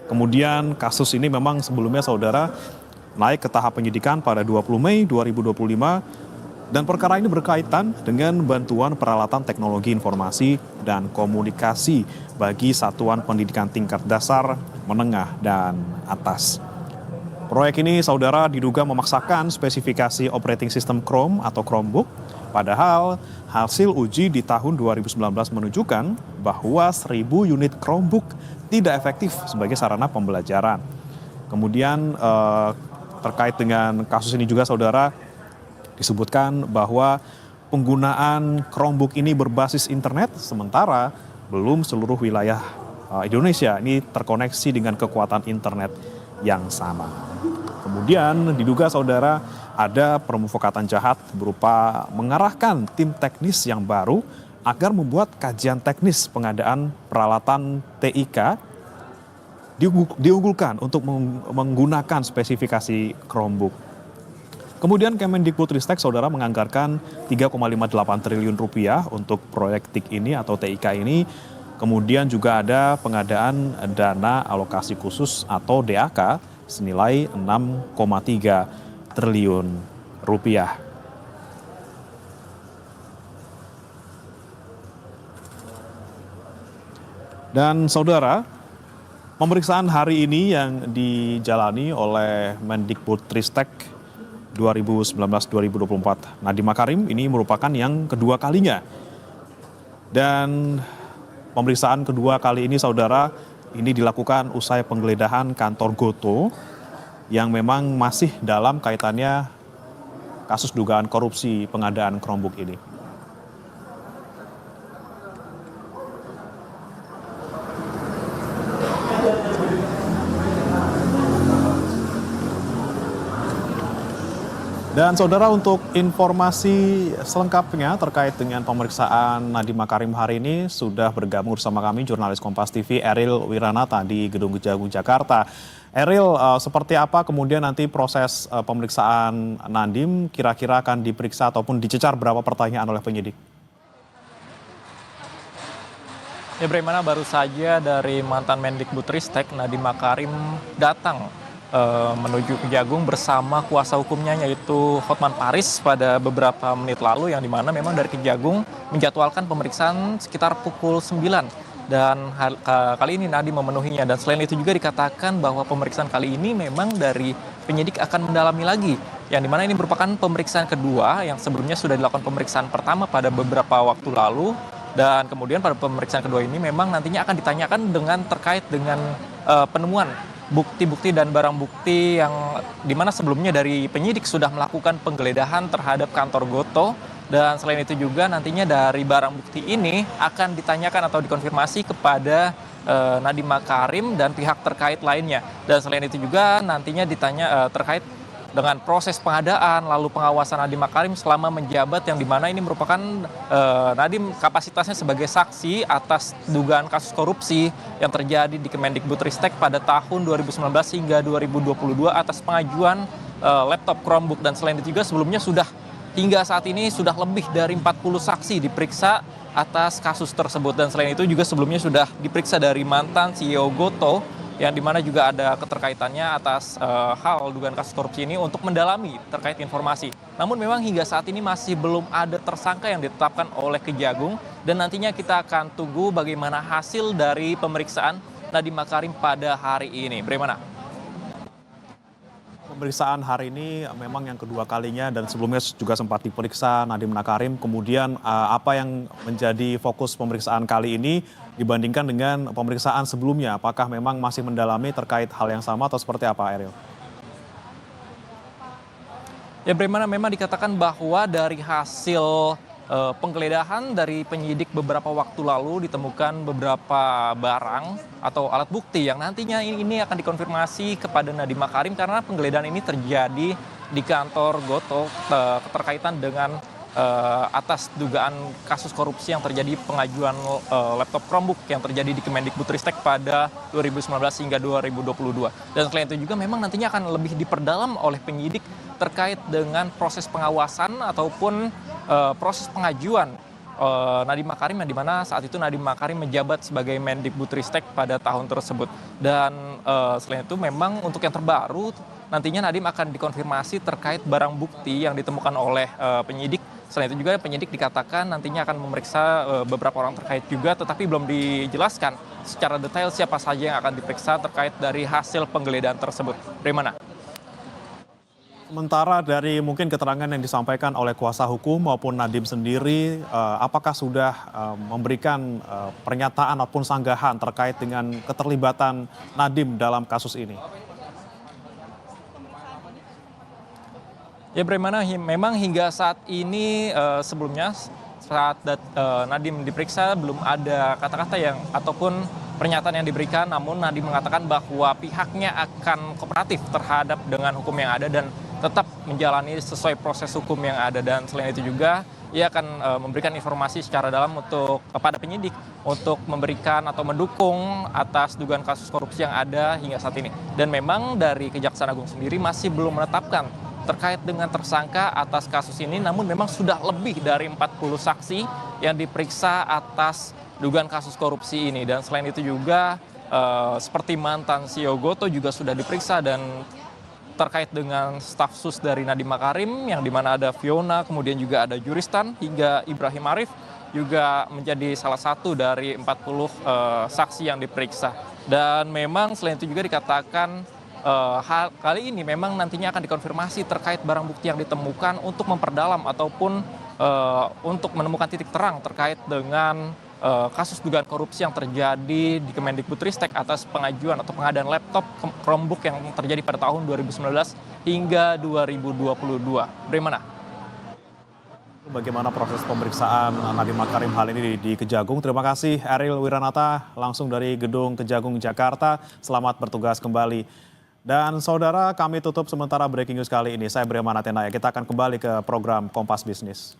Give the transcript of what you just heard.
Kemudian kasus ini memang sebelumnya saudara naik ke tahap penyidikan pada 20 Mei 2025 dan perkara ini berkaitan dengan bantuan peralatan teknologi informasi dan komunikasi bagi satuan pendidikan tingkat dasar, menengah, dan atas. Proyek ini saudara diduga memaksakan spesifikasi operating system Chrome atau Chromebook, padahal hasil uji di tahun 2019 menunjukkan bahwa 1.000 unit Chromebook tidak efektif sebagai sarana pembelajaran. Kemudian terkait dengan kasus ini juga saudara disebutkan bahwa penggunaan Chromebook ini berbasis internet sementara belum seluruh wilayah Indonesia ini terkoneksi dengan kekuatan internet yang sama. Kemudian diduga saudara ada permufakatan jahat berupa mengarahkan tim teknis yang baru agar membuat kajian teknis pengadaan peralatan TIK diunggulkan untuk menggunakan spesifikasi Chromebook. Kemudian Kemendikbudristek saudara menganggarkan 3,58 triliun rupiah untuk proyek TIK ini atau TIK ini. Kemudian juga ada pengadaan dana alokasi khusus atau DAK senilai 6,3 triliun rupiah. Dan saudara, pemeriksaan hari ini yang dijalani oleh Mendikbudristek 2019-2024 Nadiem Makarim ini merupakan yang kedua kalinya. Dan pemeriksaan kedua kali ini saudara ini dilakukan usai penggeledahan kantor Gotoh yang memang masih dalam kaitannya kasus dugaan korupsi pengadaan Chromebook ini. Dan saudara, untuk informasi selengkapnya terkait dengan pemeriksaan Nadiem Makarim hari ini sudah bergabung bersama kami jurnalis Kompas TV Eril Wiranata di Gedung Kejagung Jakarta. Eril, seperti apa kemudian nanti proses pemeriksaan Nadiem, kira-kira akan diperiksa ataupun dicecar berapa pertanyaan oleh penyidik? Ya, bagaimana baru saja dari mantan Mendikbudristek Nadiem Makarim datang menuju Kejagung bersama kuasa hukumnya yaitu Hotman Paris pada beberapa menit lalu, yang dimana memang dari Kejagung menjadwalkan pemeriksaan sekitar pukul 9 dan kali ini Nadiem memenuhinya. Dan selain itu juga dikatakan bahwa pemeriksaan kali ini memang dari penyidik akan mendalami lagi, yang dimana ini merupakan pemeriksaan kedua, yang sebelumnya sudah dilakukan pemeriksaan pertama pada beberapa waktu lalu. Dan kemudian pada pemeriksaan kedua ini memang nantinya akan ditanyakan dengan terkait dengan penemuan bukti-bukti dan barang bukti yang dimana sebelumnya dari penyidik sudah melakukan penggeledahan terhadap kantor Gotoh. Dan selain itu juga nantinya dari barang bukti ini akan ditanyakan atau dikonfirmasi kepada Nadiem Makarim dan pihak terkait lainnya. Dan selain itu juga nantinya ditanya terkait dengan proses pengadaan lalu pengawasan Nadiem Makarim selama menjabat, yang dimana ini merupakan Nadiem kapasitasnya sebagai saksi atas dugaan kasus korupsi yang terjadi di Kemendikbudristek pada tahun 2019 hingga 2022 atas pengajuan laptop Chromebook. Dan selain itu juga sebelumnya hingga saat ini sudah lebih dari 40 saksi diperiksa atas kasus tersebut. Dan selain itu juga sebelumnya sudah diperiksa dari mantan CEO Gotoh, yang dimana juga ada keterkaitannya atas hal dugaan kasus korupsi ini untuk mendalami terkait informasi. Namun memang hingga saat ini masih belum ada tersangka yang ditetapkan oleh Kejagung, dan nantinya kita akan tunggu bagaimana hasil dari pemeriksaan Nadiem Makarim pada hari ini. Bagaimana? Pemeriksaan hari ini memang yang kedua kalinya dan sebelumnya juga sempat diperiksa Nadiem Makarim. Kemudian apa yang menjadi fokus pemeriksaan kali ini dibandingkan dengan pemeriksaan sebelumnya? Apakah memang masih mendalami terkait hal yang sama atau seperti apa, Eril? Ya, bagaimana memang dikatakan bahwa dari hasil penggeledahan dari penyidik beberapa waktu lalu ditemukan beberapa barang atau alat bukti yang nantinya ini akan dikonfirmasi kepada Nadiem Makarim, karena penggeledahan ini terjadi di kantor Gotoh keterkaitan dengan atas dugaan kasus korupsi yang terjadi pengajuan laptop Chromebook yang terjadi di Kemendikbudristek pada 2019 hingga 2022. Dan selain itu juga memang nantinya akan lebih diperdalam oleh penyidik terkait dengan proses pengawasan ataupun proses pengajuan Nadiem Makarim, yang dimana saat itu Nadiem Makarim menjabat sebagai Mendikbudristek pada tahun tersebut. Dan selain itu memang untuk yang terbaru nantinya Nadiem akan dikonfirmasi terkait barang bukti yang ditemukan oleh penyidik. Selain itu juga penyidik dikatakan nantinya akan memeriksa beberapa orang terkait juga, tetapi belum dijelaskan secara detail siapa saja yang akan diperiksa terkait dari hasil penggeledahan tersebut. Bagaimana? Sementara dari mungkin keterangan yang disampaikan oleh kuasa hukum maupun Nadiem sendiri, apakah sudah memberikan pernyataan ataupun sanggahan terkait dengan keterlibatan Nadiem dalam kasus ini? Ya, bagaimana memang hingga saat ini sebelumnya saat Nadiem diperiksa belum ada kata-kata yang ataupun pernyataan yang diberikan, namun Nadiem mengatakan bahwa pihaknya akan kooperatif terhadap dengan hukum yang ada dan tetap menjalani sesuai proses hukum yang ada. Dan selain itu juga ia akan memberikan informasi secara dalam untuk kepada penyidik untuk memberikan atau mendukung atas dugaan kasus korupsi yang ada hingga saat ini. Dan memang dari Kejaksaan Agung sendiri masih belum menetapkan terkait dengan tersangka atas kasus ini, namun memang sudah lebih dari 40 saksi yang diperiksa atas dugaan kasus korupsi ini. Dan selain itu juga seperti mantan CEO Gotoh juga sudah diperiksa, dan terkait dengan staf sus dari Nadiem Makarim yang dimana ada Fiona, kemudian juga ada Juristan hingga Ibrahim Arif juga menjadi salah satu dari 40 saksi yang diperiksa. Dan memang selain itu juga dikatakan kali ini memang nantinya akan dikonfirmasi terkait barang bukti yang ditemukan untuk memperdalam ataupun untuk menemukan titik terang terkait dengan kasus dugaan korupsi yang terjadi di Kemendikbudristek atas pengajuan atau pengadaan laptop Chromebook yang terjadi pada tahun 2019 hingga 2022. Bagaimana? Bagaimana proses pemeriksaan Nadiem Makarim hal ini di Kejagung? Terima kasih Ariel Wiranata langsung dari Gedung Kejagung, Jakarta. Selamat bertugas kembali. Dan saudara, kami tutup sementara breaking news kali ini. Saya Brema Natenaya. Kita akan kembali ke program Kompas Bisnis.